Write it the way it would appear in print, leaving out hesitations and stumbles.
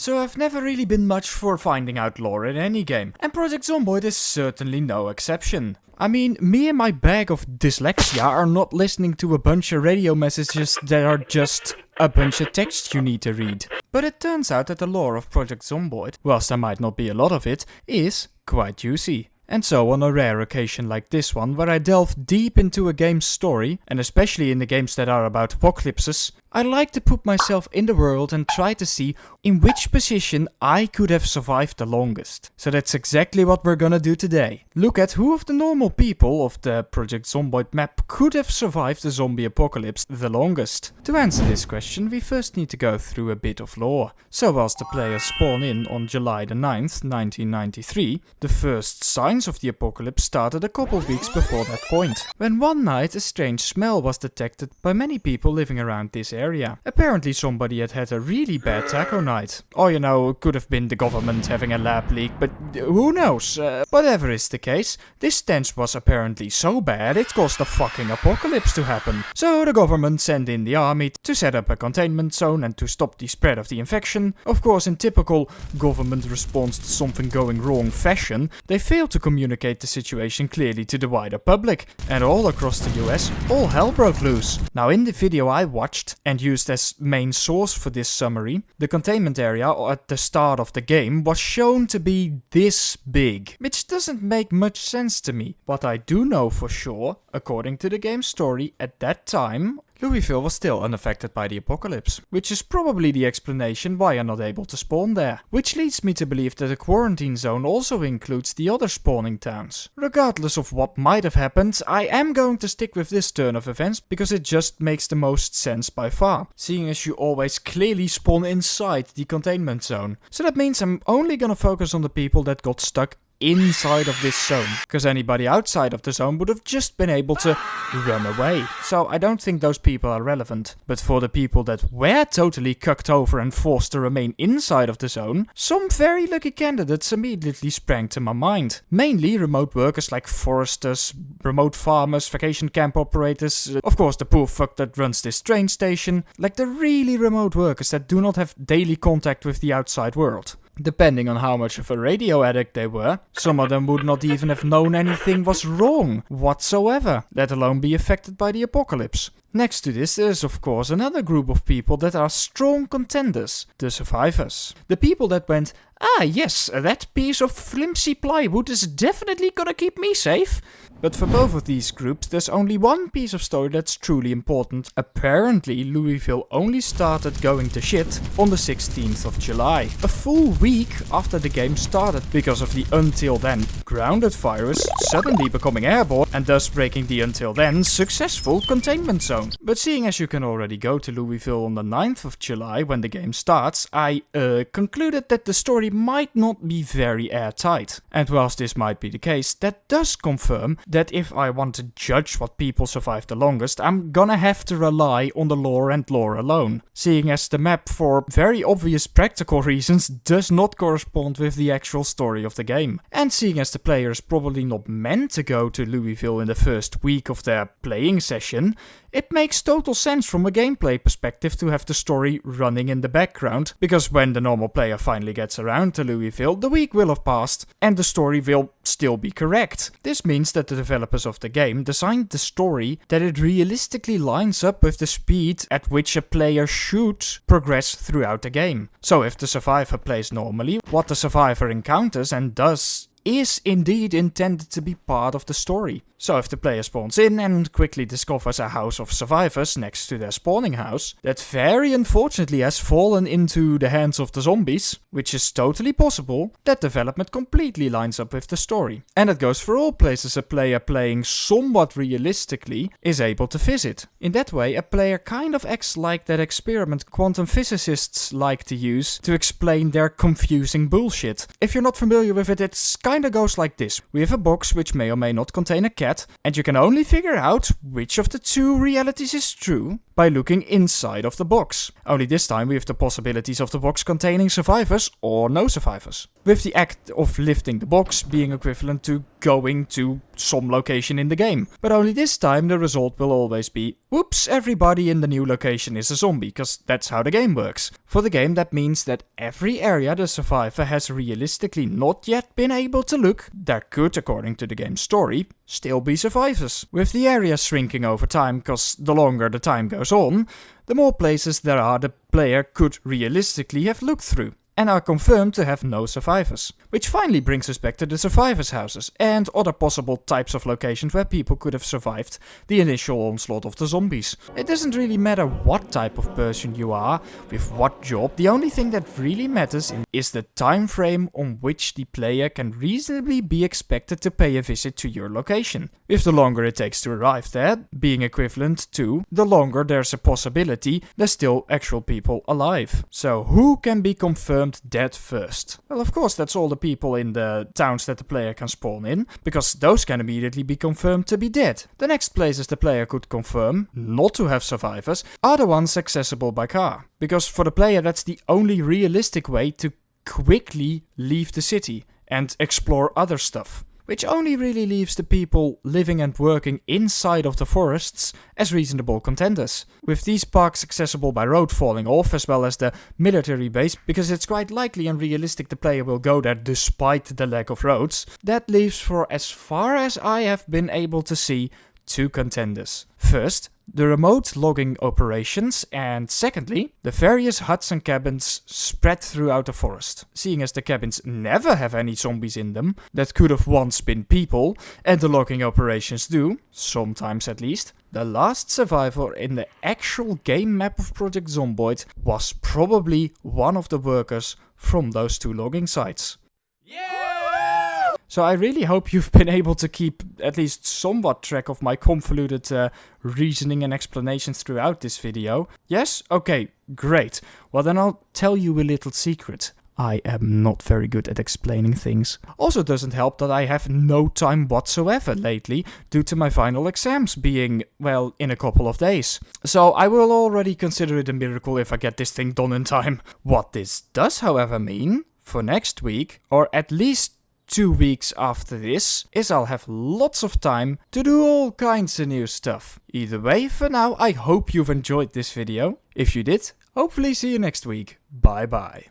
so I've never really been much for finding out lore in any game, and Project Zomboid is certainly no exception. I mean, me and my bag of dyslexia are not listening to a bunch of radio messages that are just a bunch of text you need to read. But it turns out that the lore of Project Zomboid, whilst there might not be a lot of it, is quite juicy. And so on a rare occasion like this one, where I delve deep into a game's story, and especially in the games that are about apocalypses, I like to put myself in the world and try to see in which position I could have survived the longest. So that's exactly what we're gonna do today. Look at who of the normal people of the Project Zomboid map could have survived the zombie apocalypse the longest. To answer this question, we first need to go through a bit of lore. So whilst the players spawn in on July the 9th, 1993, the first signs of the apocalypse started a couple weeks before that point, when one night a strange smell was detected by many people living around this area. Apparently somebody had had a really bad taco night. Or it could have been the government having a lab leak, but who knows? Whatever is the case, this stench was apparently so bad it caused a fucking apocalypse to happen. So the government sent in the army to set up a containment zone and to stop the spread of the infection. Of course, in typical government response to something going wrong fashion, they failed to communicate the situation clearly to the wider public, and all across the US, all hell broke loose. Now in the video I watched, and used as main source for this summary, the containment area at the start of the game was shown to be this big, which doesn't make much sense to me. What I do know for sure, according to the game's story, at that time, Louisville was still unaffected by the apocalypse, which is probably the explanation why you're not able to spawn there. Which leads me to believe that the quarantine zone also includes the other spawning towns. Regardless of what might have happened, I am going to stick with this turn of events because it just makes the most sense by far, seeing as you always clearly spawn inside the containment zone. So that means I'm only gonna focus on the people that got stuck inside of this zone, because anybody outside of the zone would have just been able to run away. So I don't think those people are relevant. But for the people that were totally cucked over and forced to remain inside of the zone, some very lucky candidates immediately sprang to my mind. Mainly remote workers like foresters, remote farmers, vacation camp operators, of course the poor fuck that runs this train station, like the really remote workers that do not have daily contact with the outside world. Depending on how much of a radio addict they were, some of them would not even have known anything was wrong whatsoever, let alone be affected by the apocalypse. Next to this, there's of course another group of people that are strong contenders, the survivors. The people that went, ah yes, that piece of flimsy plywood is definitely gonna keep me safe. But for both of these groups, there's only one piece of story that's truly important. Apparently, Louisville only started going to shit on the 16th of July, a full week after the game started, because of the until then grounded virus suddenly becoming airborne and thus breaking the until then successful containment zone. But seeing as you can already go to Louisville on the 9th of July when the game starts, I concluded that the story might not be very airtight. And whilst this might be the case, that does confirm that if I want to judge what people survived the longest, I'm gonna have to rely on the lore and lore alone, seeing as the map, for very obvious practical reasons, does not correspond with the actual story of the game. And seeing as the player is probably not meant to go to Louisville in the first week of their playing session, it makes total sense from a gameplay perspective to have the story running in the background, because when the normal player finally gets around to Louisville, the week will have passed and the story will still be correct. This means that the developers of the game designed the story that it realistically lines up with the speed at which a player should progress throughout the game. So if the survivor plays normally, what the survivor encounters and does is indeed intended to be part of the story. So if the player spawns in and quickly discovers a house of survivors next to their spawning house that very unfortunately has fallen into the hands of the zombies, which is totally possible, that development completely lines up with the story. And it goes for all places a player playing somewhat realistically is able to visit. In that way, a player kind of acts like that experiment quantum physicists like to use to explain their confusing bullshit. If you're not familiar with it, it kinda goes like this. We have a box which may or may not contain a cat, and you can only figure out which of the two realities is true by looking inside of the box. Only this time we have the possibilities of the box containing survivors or no survivors, with the act of lifting the box being equivalent to going to some location in the game. But only this time the result will always be, whoops, everybody in the new location is a zombie, because that's how the game works. For the game, that means that every area the survivor has realistically not yet been able to look, there could, according to the game's story, still be survivors. With the area shrinking over time, because the longer the time goes on, the more places there are the player could realistically have looked through, and are confirmed to have no survivors. Which finally brings us back to the survivors' houses and other possible types of locations where people could have survived the initial onslaught of the zombies. It doesn't really matter what type of person you are, with what job, the only thing that really matters is the time frame on which the player can reasonably be expected to pay a visit to your location. With the longer it takes to arrive there, being equivalent to the longer there's a possibility there's still actual people alive. So who can be confirmed dead first? Well, of course, that's all the people in the towns that the player can spawn in, because those can immediately be confirmed to be dead. The next places the player could confirm not to have survivors are the ones accessible by car, because for the player that's the only realistic way to quickly leave the city and explore other stuff, which only really leaves the people living and working inside of the forests as reasonable contenders. With these parks accessible by road falling off, as well as the military base, because it's quite likely and realistic the player will go there despite the lack of roads, that leaves, for as far as I have been able to see, two contenders. First, the remote logging operations, and secondly, the various huts and cabins spread throughout the forest. Seeing as the cabins never have any zombies in them that could have once been people, and the logging operations do, sometimes at least, the last survivor in the actual game map of Project Zomboid was probably one of the workers from those two logging sites. So I really hope you've been able to keep at least somewhat track of my convoluted reasoning and explanations throughout this video. Yes? Okay, great. Well, then I'll tell you a little secret. I am not very good at explaining things. Also doesn't help that I have no time whatsoever lately due to my final exams being, well, in a couple of days. So I will already consider it a miracle if I get this thing done in time. What this does, however, mean for next week, or at least 2 weeks after this, is I'll have lots of time to do all kinds of new stuff. Either way, for now, I hope you've enjoyed this video. If you did, hopefully see you next week. Bye bye.